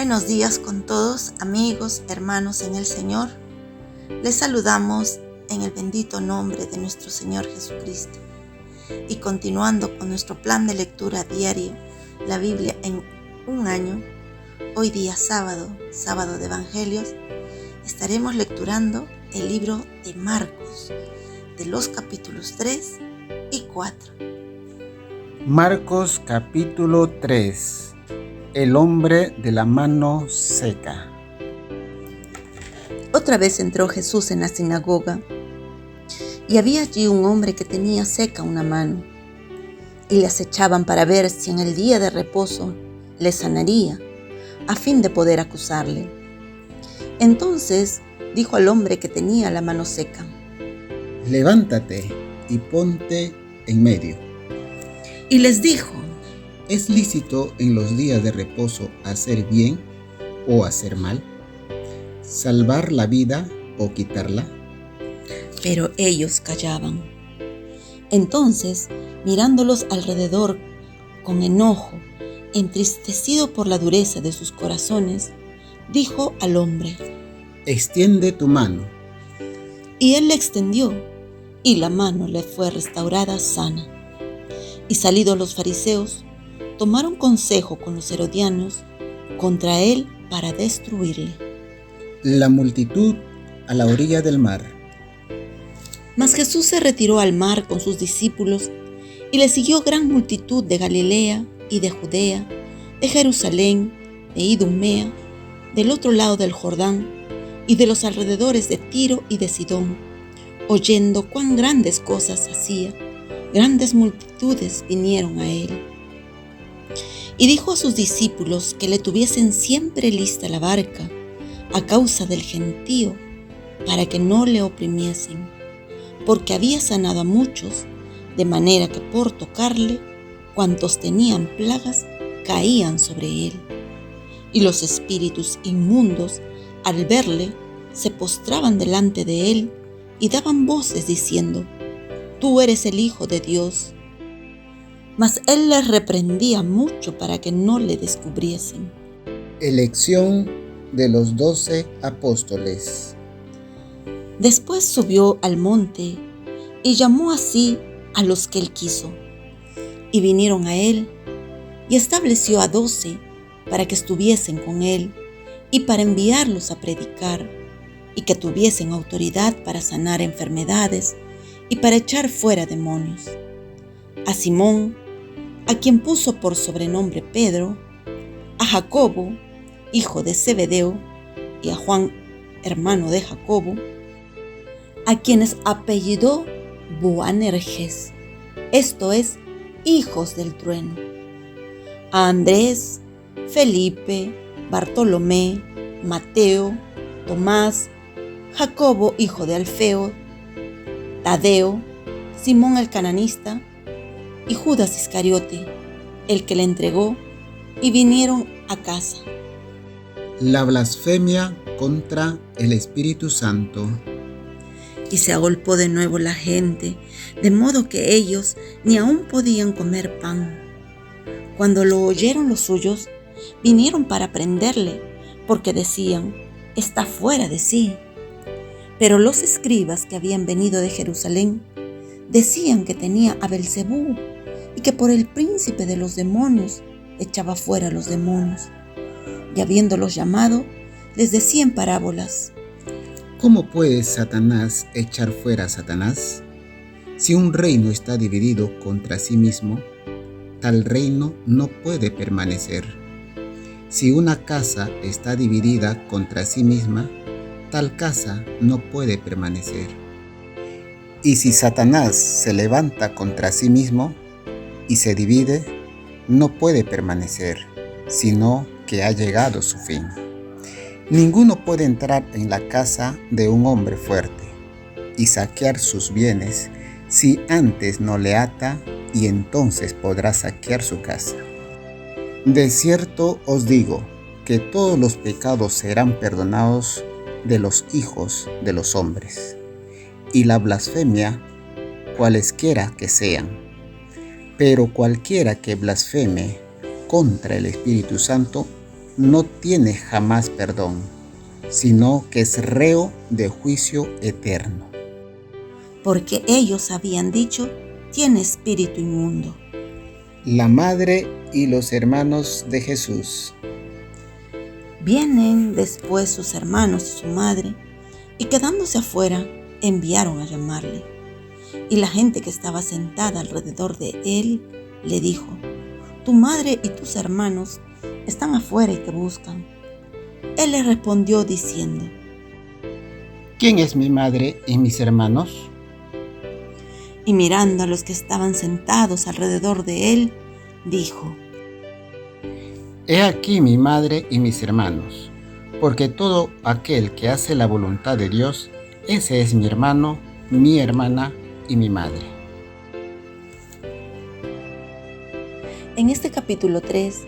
Buenos días con todos, amigos, hermanos en el Señor. Les saludamos en el bendito nombre de nuestro Señor Jesucristo. Y continuando con nuestro plan de lectura diario, la Biblia en un año, hoy día sábado de Evangelios, estaremos lecturando el libro de Marcos, de los capítulos 3 y 4. Marcos capítulo 3. El hombre de la mano seca. Otra vez entró Jesús en la sinagoga, y había allí un hombre que tenía seca una mano, y le acechaban para ver si en el día de reposo le sanaría, a fin de poder acusarle. Entonces dijo al hombre que tenía la mano seca: Levántate y ponte en medio. Y les dijo: ¿Es lícito en los días de reposo hacer bien o hacer mal? ¿Salvar la vida o quitarla? Pero ellos callaban. Entonces, mirándolos alrededor con enojo, entristecido por la dureza de sus corazones, dijo al hombre: Extiende tu mano. Y él la extendió, y la mano le fue restaurada sana. Y salidos los fariseos, tomaron consejo con los herodianos contra él para destruirle. La multitud a la orilla del mar. Mas Jesús se retiró al mar con sus discípulos, y le siguió gran multitud de Galilea y de Judea, de Jerusalén, de Idumea, del otro lado del Jordán, y de los alrededores de Tiro y de Sidón. Oyendo cuán grandes cosas hacía, grandes multitudes vinieron a él. Y dijo a sus discípulos que le tuviesen siempre lista la barca, a causa del gentío, para que no le oprimiesen, porque había sanado a muchos, de manera que por tocarle, cuantos tenían plagas caían sobre él. Y los espíritus inmundos, al verle, se postraban delante de él y daban voces diciendo: Tú eres el Hijo de Dios. Mas él les reprendía mucho para que no le descubriesen. Elección de los 12 apóstoles. Después subió al monte y llamó así a los que él quiso. Y vinieron a él, y estableció a 12 para que estuviesen con él y para enviarlos a predicar, y que tuviesen autoridad para sanar enfermedades y para echar fuera demonios. A Simón, a quien puso por sobrenombre Pedro, a Jacobo, hijo de Zebedeo, y a Juan, hermano de Jacobo, a quienes apellidó Boanerges, esto es, hijos del trueno, a Andrés, Felipe, Bartolomé, Mateo, Tomás, Jacobo, hijo de Alfeo, Tadeo, Simón el cananista, y Judas Iscariote, el que le entregó, y vinieron a casa. La blasfemia contra el Espíritu Santo. Y se agolpó de nuevo la gente, de modo que ellos ni aún podían comer pan. Cuando lo oyeron los suyos, vinieron para prenderle, porque decían: Está fuera de sí. Pero los escribas que habían venido de Jerusalén decían que tenía a Belzebú, y que por el príncipe de los demonios echaba fuera los demonios. Y habiéndolos llamado, les decía en parábolas: ¿Cómo puede Satanás echar fuera a Satanás? Si un reino está dividido contra sí mismo, tal reino no puede permanecer. Si una casa está dividida contra sí misma, tal casa no puede permanecer. Y si Satanás se levanta contra sí mismo y se divide, no puede permanecer, sino que ha llegado su fin. Ninguno puede entrar en la casa de un hombre fuerte y saquear sus bienes si antes no le ata, y entonces podrá saquear su casa. De cierto os digo que todos los pecados serán perdonados de los hijos de los hombres, y la blasfemia, cualesquiera que sean. Pero cualquiera que blasfeme contra el Espíritu Santo no tiene jamás perdón, sino que es reo de juicio eterno. Porque ellos habían dicho, tiene espíritu inmundo. La madre y los hermanos de Jesús. Vienen después sus hermanos y su madre, y quedándose afuera, enviaron a llamarle. Y la gente que estaba sentada alrededor de él le dijo, tu madre y tus hermanos están afuera y te buscan. Él les respondió diciendo, ¿quién es mi madre y mis hermanos? y mirando a los que estaban sentados alrededor de él, dijo, He aquí mi madre y mis hermanos, porque todo aquel que hace la voluntad de Dios, ese es mi hermano, mi hermana y mi madre. En este capítulo 3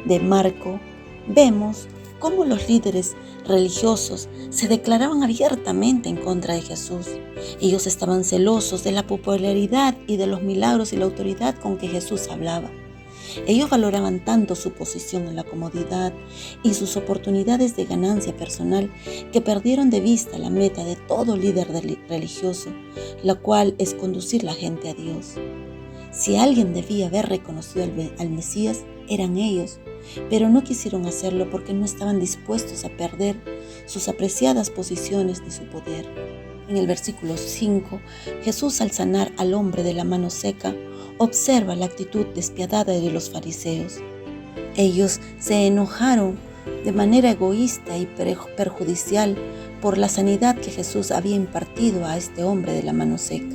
de Marco, vemos cómo los líderes religiosos se declaraban abiertamente en contra de Jesús. Ellos estaban celosos de la popularidad y de los milagros y la autoridad con que Jesús hablaba. Ellos valoraban tanto su posición en la comodidad y sus oportunidades de ganancia personal que perdieron de vista la meta de todo líder religioso, la cual es conducir la gente a Dios. Si alguien debía haber reconocido al Mesías, eran ellos, pero no quisieron hacerlo porque no estaban dispuestos a perder sus apreciadas posiciones ni su poder. En el versículo 5, Jesús, al sanar al hombre de la mano seca, observa la actitud despiadada de los fariseos. Ellos se enojaron de manera egoísta y perjudicial por la sanidad que Jesús había impartido a este hombre de la mano seca.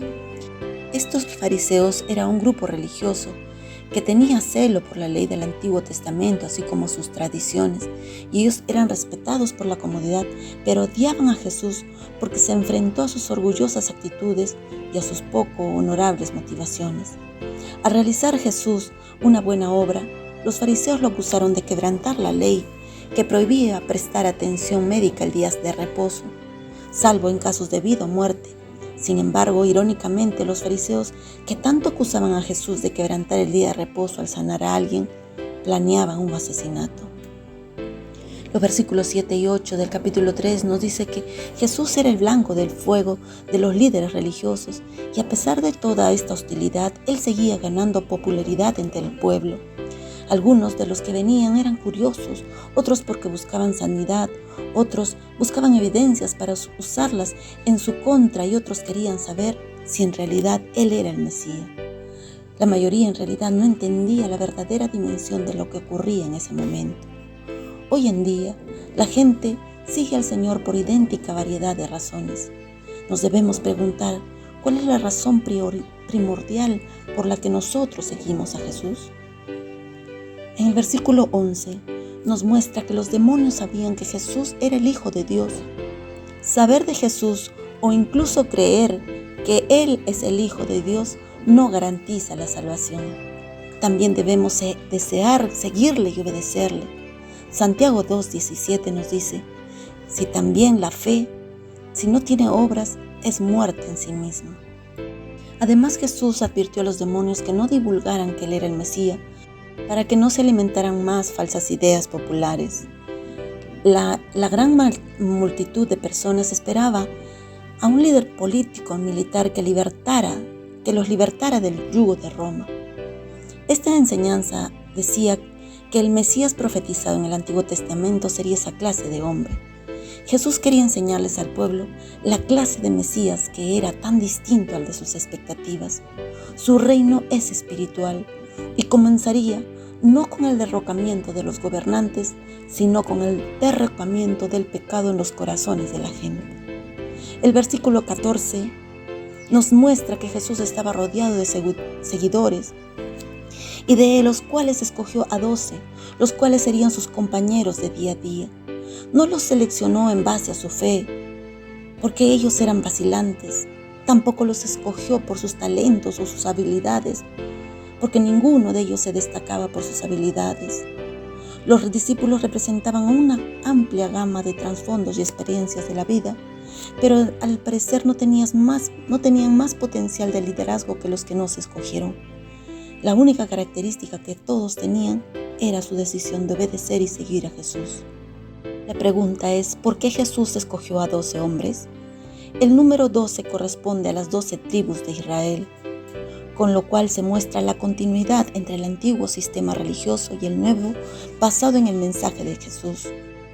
Estos fariseos eran un grupo religioso que tenía celo por la ley del Antiguo Testamento, así como sus tradiciones, y ellos eran respetados por la comodidad, pero odiaban a Jesús porque se enfrentó a sus orgullosas actitudes y a sus poco honorables motivaciones. Al realizar Jesús una buena obra, los fariseos lo acusaron de quebrantar la ley que prohibía prestar atención médica el día de reposo, salvo en casos de vida o muerte. Sin embargo, irónicamente, los fariseos, que tanto acusaban a Jesús de quebrantar el día de reposo al sanar a alguien, planeaban un asesinato. Los versículos 7 y 8 del capítulo 3 nos dice que Jesús era el blanco del fuego de los líderes religiosos y a pesar de toda esta hostilidad, él seguía ganando popularidad entre el pueblo. Algunos de los que venían eran curiosos, otros porque buscaban sanidad, otros buscaban evidencias para usarlas en su contra y otros querían saber si en realidad él era el Mesías. La mayoría en realidad no entendía la verdadera dimensión de lo que ocurría en ese momento. Hoy en día, la gente sigue al Señor por idéntica variedad de razones. Nos debemos preguntar, ¿cuál es la razón primordial por la que nosotros seguimos a Jesús? En el versículo 11 nos muestra que los demonios sabían que Jesús era el Hijo de Dios. Saber de Jesús o incluso creer que Él es el Hijo de Dios no garantiza la salvación. También debemos desear seguirle y obedecerle. Santiago 2:17 nos dice, si también la fe, si no tiene obras, es muerte en sí misma. Además, Jesús advirtió a los demonios que no divulgaran que Él era el Mesías, para que no se alimentaran más falsas ideas populares. La gran multitud de personas esperaba a un líder político militar que los libertara del yugo de Roma. Esta enseñanza decía que el Mesías profetizado en el Antiguo Testamento sería esa clase de hombre. Jesús quería enseñarles al pueblo la clase de Mesías que era tan distinto al de sus expectativas. Su reino es espiritual y comenzaría no con el derrocamiento de los gobernantes, sino con el derrocamiento del pecado en los corazones de la gente. El versículo 14 nos muestra que Jesús estaba rodeado de seguidores y de los cuales escogió a 12, los cuales serían sus compañeros de día a día. No los seleccionó en base a su fe, porque ellos eran vacilantes. Tampoco los escogió por sus talentos o sus habilidades, porque ninguno de ellos se destacaba por sus habilidades. Los discípulos representaban una amplia gama de trasfondos y experiencias de la vida, pero al parecer no tenían más potencial de liderazgo que los que no se escogieron. La única característica que todos tenían era su decisión de obedecer y seguir a Jesús. La pregunta es, ¿por qué Jesús escogió a 12 hombres? El número 12 corresponde a las 12 tribus de Israel, con lo cual se muestra la continuidad entre el antiguo sistema religioso y el nuevo, basado en el mensaje de Jesús.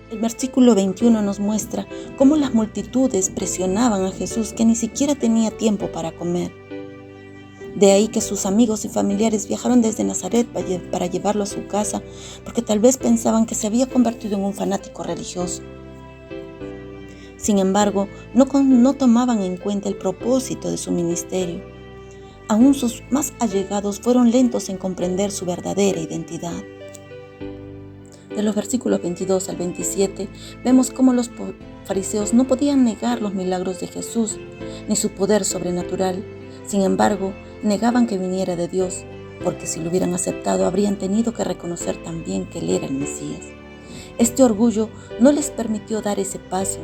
El versículo 21 nos muestra cómo las multitudes presionaban a Jesús, que ni siquiera tenía tiempo para comer. De ahí que sus amigos y familiares viajaron desde Nazaret para llevarlo a su casa, porque tal vez pensaban que se había convertido en un fanático religioso. Sin embargo, no tomaban en cuenta el propósito de su ministerio. Aún sus más allegados fueron lentos en comprender su verdadera identidad. De los versículos 22 al 27, vemos cómo los fariseos no podían negar los milagros de Jesús, ni su poder sobrenatural. Sin embargo, negaban que viniera de Dios, porque si lo hubieran aceptado, habrían tenido que reconocer también que Él era el Mesías. Este orgullo no les permitió dar ese paso.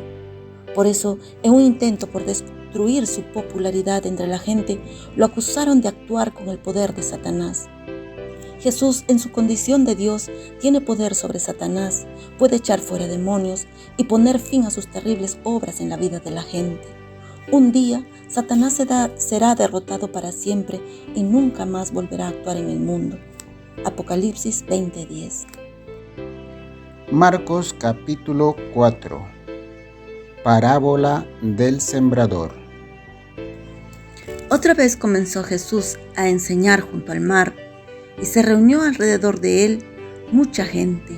Por eso, en un intento por destruir su popularidad entre la gente, lo acusaron de actuar con el poder de Satanás. Jesús, en su condición de Dios, tiene poder sobre Satanás, puede echar fuera demonios y poner fin a sus terribles obras en la vida de la gente. Un día, Satanás será derrotado para siempre y nunca más volverá a actuar en el mundo. Apocalipsis 20:10. Marcos capítulo 4. Parábola del sembrador. Otra vez comenzó Jesús a enseñar junto al mar, y se reunió alrededor de él mucha gente,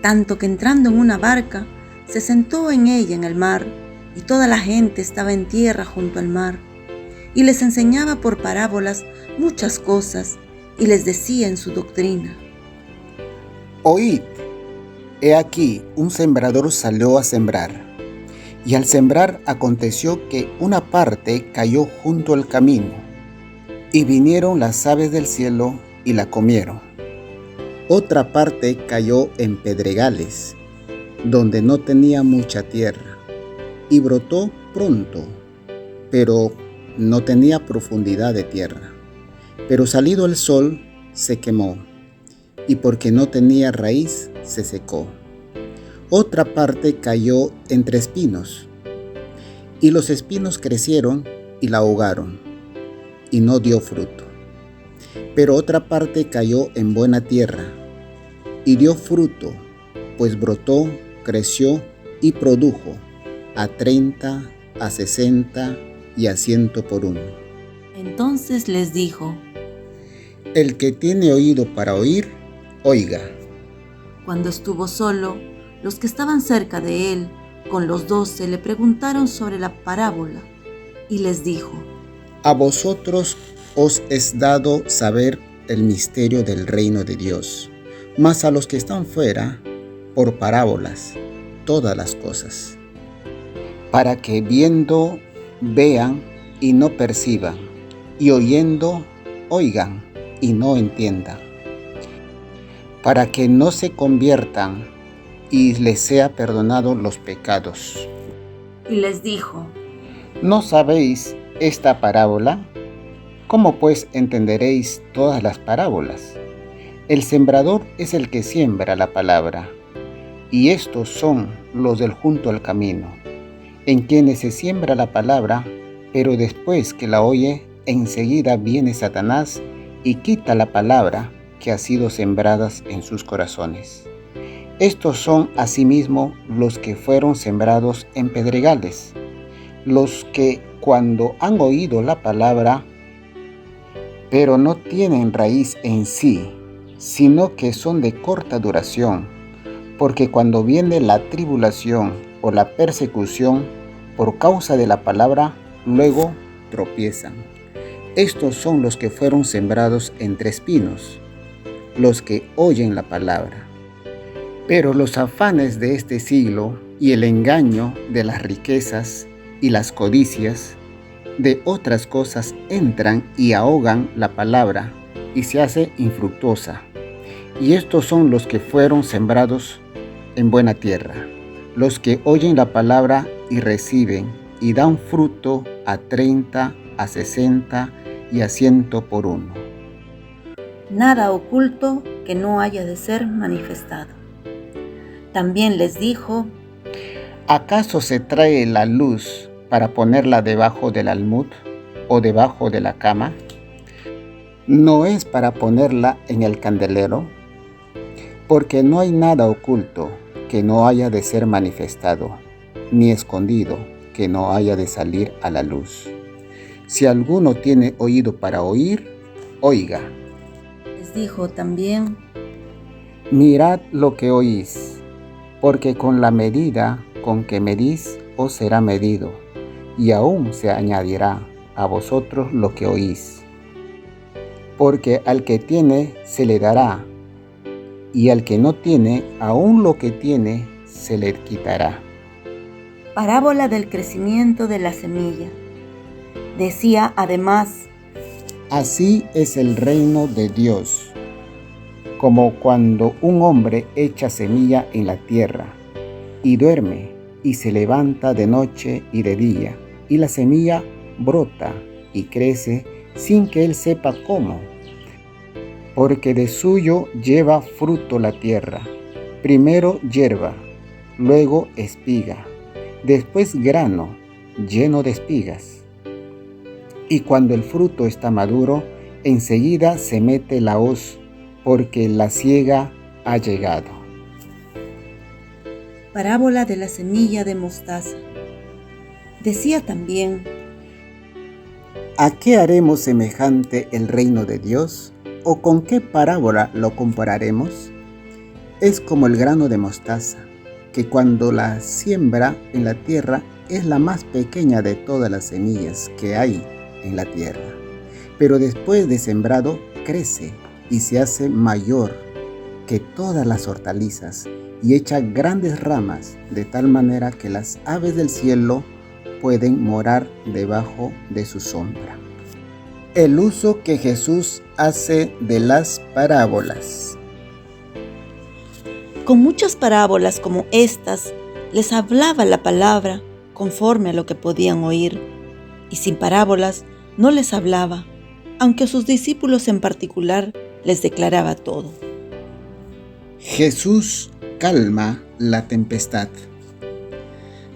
tanto que entrando en una barca, se sentó en ella en el mar, y toda la gente estaba en tierra junto al mar. Y les enseñaba por parábolas muchas cosas, y les decía en su doctrina: Oíd, he aquí un sembrador salió a sembrar. Y al sembrar aconteció que una parte cayó junto al camino, y vinieron las aves del cielo y la comieron. Otra parte cayó en pedregales, donde no tenía mucha tierra, y brotó pronto, pero no tenía profundidad de tierra. Pero salido el sol, se quemó, y porque no tenía raíz, se secó. Otra parte cayó entre espinos, y los espinos crecieron y la ahogaron, y no dio fruto. Pero otra parte cayó en buena tierra, y dio fruto, pues brotó, creció y produjo a 30, a 60 y a 100 por uno. Entonces les dijo: El que tiene oído para oír, oiga. Cuando estuvo solo, los que estaban cerca de él, con los 12, le preguntaron sobre la parábola, y les dijo: A vosotros os es dado saber el misterio del reino de Dios, mas a los que están fuera, por parábolas, todas las cosas, para que viendo, vean y no perciban, y oyendo, oigan y no entiendan, para que no se conviertan y les sea perdonado los pecados. Y les dijo: ¿No sabéis esta parábola? ¿Cómo pues entenderéis todas las parábolas? El sembrador es el que siembra la palabra, y estos son los del junto al camino, en quienes se siembra la palabra, pero después que la oye, enseguida viene Satanás y quita la palabra que ha sido sembrada en sus corazones. Estos son asimismo los que fueron sembrados en pedregales, los que cuando han oído la palabra, pero no tienen raíz en sí, sino que son de corta duración, porque cuando viene la tribulación o la persecución por causa de la palabra, luego tropiezan. Estos son los que fueron sembrados entre espinos, los que oyen la palabra. Pero los afanes de este siglo y el engaño de las riquezas y las codicias de otras cosas entran y ahogan la palabra y se hace infructuosa. Y estos son los que fueron sembrados en buena tierra, los que oyen la palabra y reciben y dan fruto a 30, a 60 y a 100 por uno. Nada oculto que no haya de ser manifestado. También les dijo: ¿Acaso se trae la luz para ponerla debajo del almud o debajo de la cama? ¿No es para ponerla en el candelero? Porque no hay nada oculto que no haya de ser manifestado, ni escondido que no haya de salir a la luz. Si alguno tiene oído para oír, oiga. Les dijo también: Mirad lo que oís, porque con la medida con que medís os será medido, y aún se añadirá a vosotros lo que oís. Porque al que tiene se le dará, y al que no tiene, aún lo que tiene se le quitará. Parábola del crecimiento de la semilla. Decía además: Así es el reino de Dios, como cuando un hombre echa semilla en la tierra, y duerme, y se levanta de noche y de día, y la semilla brota y crece sin que él sepa cómo. Porque de suyo lleva fruto la tierra, primero hierba, luego espiga, después grano lleno de espigas. Y cuando el fruto está maduro, enseguida se mete la hoz, porque la siega ha llegado. Parábola de la semilla de mostaza. Decía también: ¿A qué haremos semejante el reino de Dios? ¿O con qué parábola lo compararemos? Es como el grano de mostaza, que cuando la siembra en la tierra es la más pequeña de todas las semillas que hay en la tierra. Pero después de sembrado crece y se hace mayor que todas las hortalizas y echa grandes ramas, de tal manera que las aves del cielo pueden morar debajo de su sombra. El uso que Jesús hace de las parábolas. Con muchas parábolas como estas, les hablaba la palabra conforme a lo que podían oír, y sin parábolas no les hablaba, aunque a sus discípulos en particular les declaraba todo. Jesús calma la tempestad.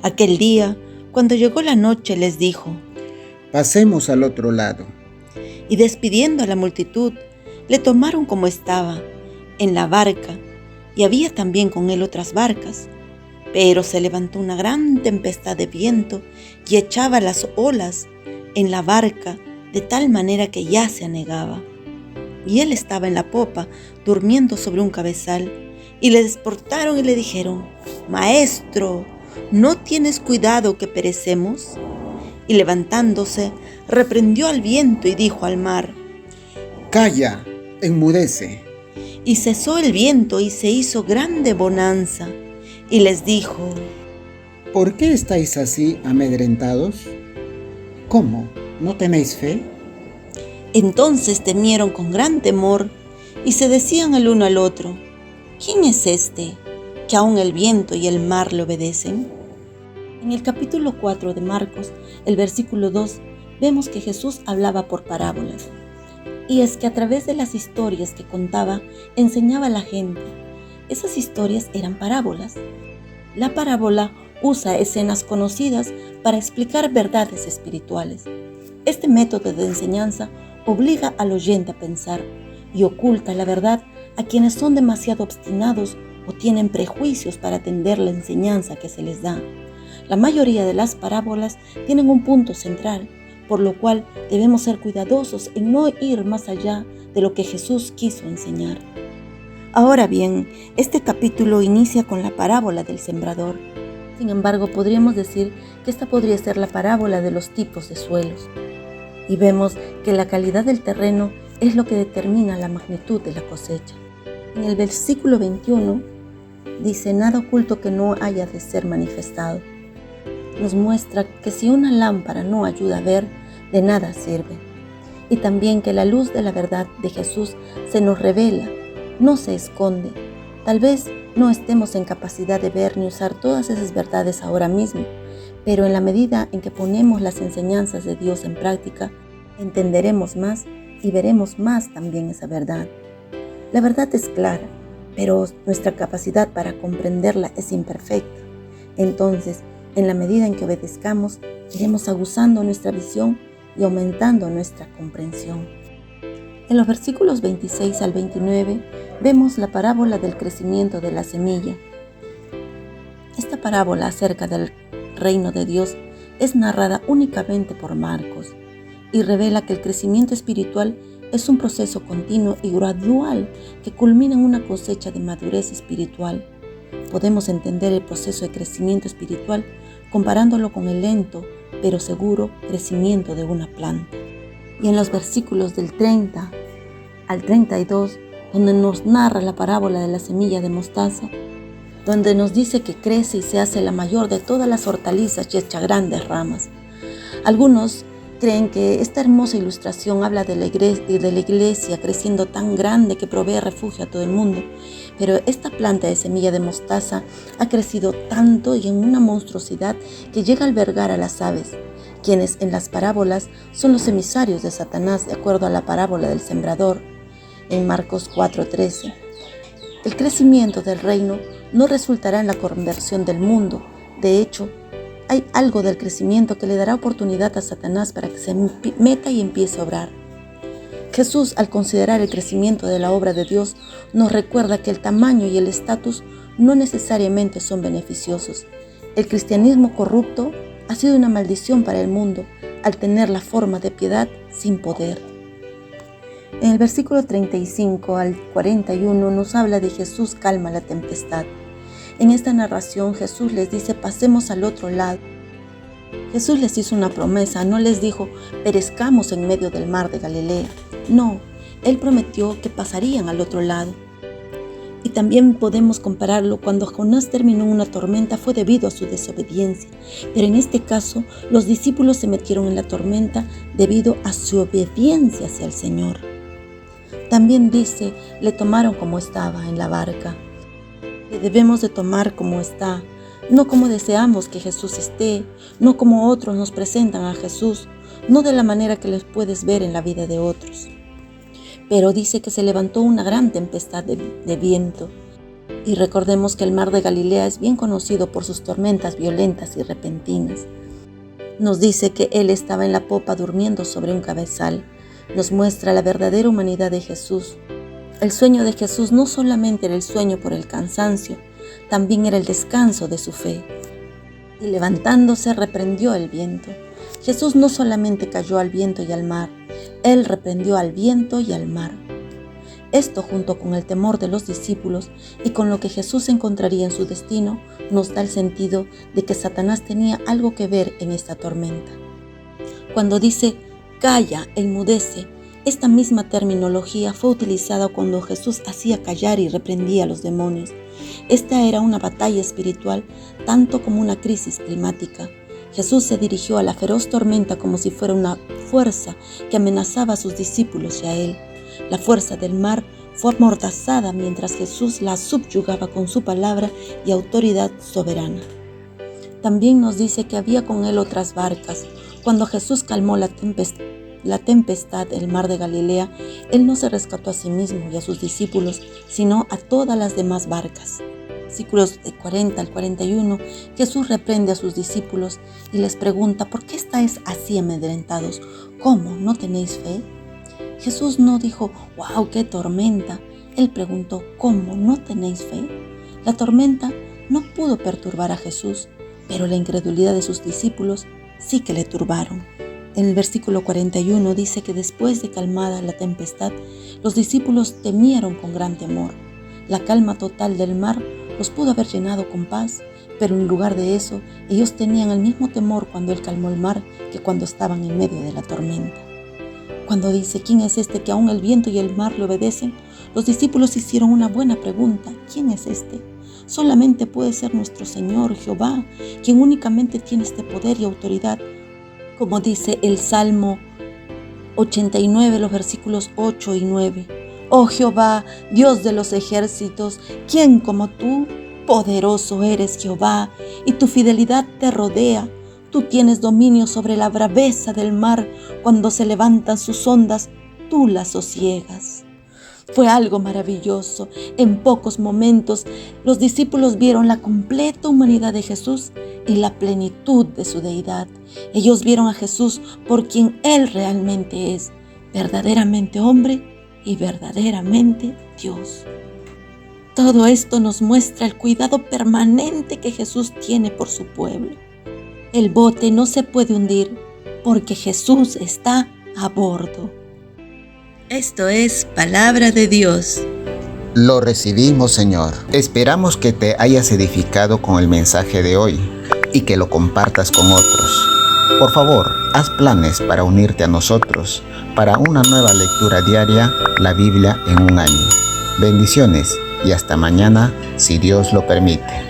Aquel día, cuando llegó la noche, les dijo: Pasemos al otro lado. Y despidiendo a la multitud, le tomaron como estaba, en la barca, y había también con él otras barcas. Pero se levantó una gran tempestad de viento y echaba las olas en la barca de tal manera que ya se anegaba. Y él estaba en la popa, durmiendo sobre un cabezal, y le despertaron y le dijeron: Maestro, ¿no tienes cuidado que perecemos? Y levantándose, reprendió al viento y dijo al mar: Calla, enmudece. Y cesó el viento y se hizo grande bonanza. Y les dijo: ¿Por qué estáis así amedrentados? ¿Cómo? ¿No tenéis fe? Entonces temieron con gran temor y se decían el uno al otro: ¿Quién es este, que aun el viento y el mar le obedecen? En el capítulo 4 de Marcos, el versículo 2, vemos que Jesús hablaba por parábolas. Y es que a través de las historias que contaba, enseñaba a la gente. Esas historias eran parábolas. La parábola usa escenas conocidas para explicar verdades espirituales. Este método de enseñanza obliga al oyente a pensar y oculta la verdad a quienes son demasiado obstinados o tienen prejuicios para atender la enseñanza que se les da. La mayoría de las parábolas tienen un punto central, por lo cual debemos ser cuidadosos en no ir más allá de lo que Jesús quiso enseñar. Ahora bien, este capítulo inicia con la parábola del sembrador. Sin embargo, podríamos decir que esta podría ser la parábola de los tipos de suelos. Y vemos que la calidad del terreno es lo que determina la magnitud de la cosecha. En el versículo 21 dice: nada oculto que no haya de ser manifestado. Nos muestra que si una lámpara no ayuda a ver, de nada sirve. Y también que la luz de la verdad de Jesús se nos revela, no se esconde. Tal vez no estemos en capacidad de ver ni usar todas esas verdades ahora mismo, pero en la medida en que ponemos las enseñanzas de Dios en práctica, entenderemos más y veremos más también esa verdad. La verdad es clara, pero nuestra capacidad para comprenderla es imperfecta. Entonces, en la medida en que obedezcamos, iremos aguzando nuestra visión y aumentando nuestra comprensión. En los versículos 26 al 29 vemos la parábola del crecimiento de la semilla. Esta parábola acerca del reino de Dios es narrada únicamente por Marcos y revela que el crecimiento espiritual es un proceso continuo y gradual que culmina en una cosecha de madurez espiritual. Podemos entender el proceso de crecimiento espiritual comparándolo con el lento pero seguro crecimiento de una planta. Y en los versículos del 30 al 32, donde nos narra la parábola de la semilla de mostaza, donde nos dice que crece y se hace la mayor de todas las hortalizas y echa grandes ramas. Algunos creen que esta hermosa ilustración habla de la iglesia creciendo tan grande que provee refugio a todo el mundo, pero esta planta de semilla de mostaza ha crecido tanto y en una monstruosidad que llega a albergar a las aves, quienes en las parábolas son los emisarios de Satanás, de acuerdo a la parábola del sembrador en Marcos 4:13. El crecimiento del reino no resultará en la conversión del mundo. De hecho, hay algo del crecimiento que le dará oportunidad a Satanás para que se meta y empiece a obrar. Jesús, al considerar el crecimiento de la obra de Dios, nos recuerda que el tamaño y el estatus no necesariamente son beneficiosos. El cristianismo corrupto ha sido una maldición para el mundo al tener la forma de piedad sin poder. En el versículo 35 al 41 nos habla de Jesús calma la tempestad. En esta narración Jesús les dice: pasemos al otro lado. Jesús les hizo una promesa, no les dijo: perezcamos en medio del mar de Galilea. No, Él prometió que pasarían al otro lado. Y también podemos compararlo: cuando Jonás terminó una tormenta fue debido a su desobediencia, pero en este caso los discípulos se metieron en la tormenta debido a su obediencia hacia el Señor. También dice: le tomaron como estaba en la barca. Le debemos de tomar como está, no como deseamos que Jesús esté, no como otros nos presentan a Jesús, no de la manera que les puedes ver en la vida de otros. Pero dice que se levantó una gran tempestad de viento. Y recordemos que el mar de Galilea es bien conocido por sus tormentas violentas y repentinas. Nos dice que Él estaba en la popa durmiendo sobre un cabezal. Nos muestra la verdadera humanidad de Jesús. El sueño de Jesús no solamente era el sueño por el cansancio, también era el descanso de su fe. Y levantándose reprendió el viento. Jesús no solamente cayó al viento y al mar, Él reprendió al viento y al mar. Esto, junto con el temor de los discípulos y con lo que Jesús encontraría en su destino, nos da el sentido de que Satanás tenía algo que ver en esta tormenta. Cuando dice calla, enmudece, esta misma terminología fue utilizada cuando Jesús hacía callar y reprendía a los demonios. Esta era una batalla espiritual tanto como una crisis climática. Jesús se dirigió a la feroz tormenta como si fuera una fuerza que amenazaba a sus discípulos y a Él. La fuerza del mar fue amordazada mientras Jesús la subyugaba con su palabra y autoridad soberana. También nos dice que había con Él otras barcas. Cuando Jesús calmó la tempestad del mar de Galilea, Él no se rescató a sí mismo y a sus discípulos, sino a todas las demás barcas. Versículos de 40 al 41, Jesús reprende a sus discípulos y les pregunta: ¿por qué estáis así amedrentados? ¿Cómo? ¿No tenéis fe? Jesús no dijo: ¡wow, qué tormenta! Él preguntó: ¿cómo? ¿No tenéis fe? La tormenta no pudo perturbar a Jesús, pero la incredulidad de sus discípulos sí que le turbaron. En el versículo 41 dice que después de calmada la tempestad, los discípulos temieron con gran temor. La calma total del mar los pudo haber llenado con paz, pero en lugar de eso, ellos tenían el mismo temor cuando Él calmó el mar que cuando estaban en medio de la tormenta. Cuando dice: ¿quién es este que aún el viento y el mar le obedecen? Los discípulos hicieron una buena pregunta: ¿quién es este? Solamente puede ser nuestro Señor Jehová, quien únicamente tiene este poder y autoridad. Como dice el Salmo 89, los versículos 8 y 9. Oh Jehová, Dios de los ejércitos, ¿quién como tú? Poderoso eres Jehová, y tu fidelidad te rodea. Tú tienes dominio sobre la braveza del mar. Cuando se levantan sus ondas, tú las sosiegas. Fue algo maravilloso. En pocos momentos, los discípulos vieron la completa humanidad de Jesús y la plenitud de su deidad. Ellos vieron a Jesús por quien Él realmente es, verdaderamente hombre y verdaderamente Dios. Todo esto nos muestra el cuidado permanente que Jesús tiene por su pueblo. El bote no se puede hundir porque Jesús está a bordo. Esto es palabra de Dios. Lo recibimos, Señor. Esperamos que te hayas edificado con el mensaje de hoy y que lo compartas con otros. Por favor, haz planes para unirte a nosotros para una nueva lectura diaria, la Biblia en un año. Bendiciones y hasta mañana, si Dios lo permite.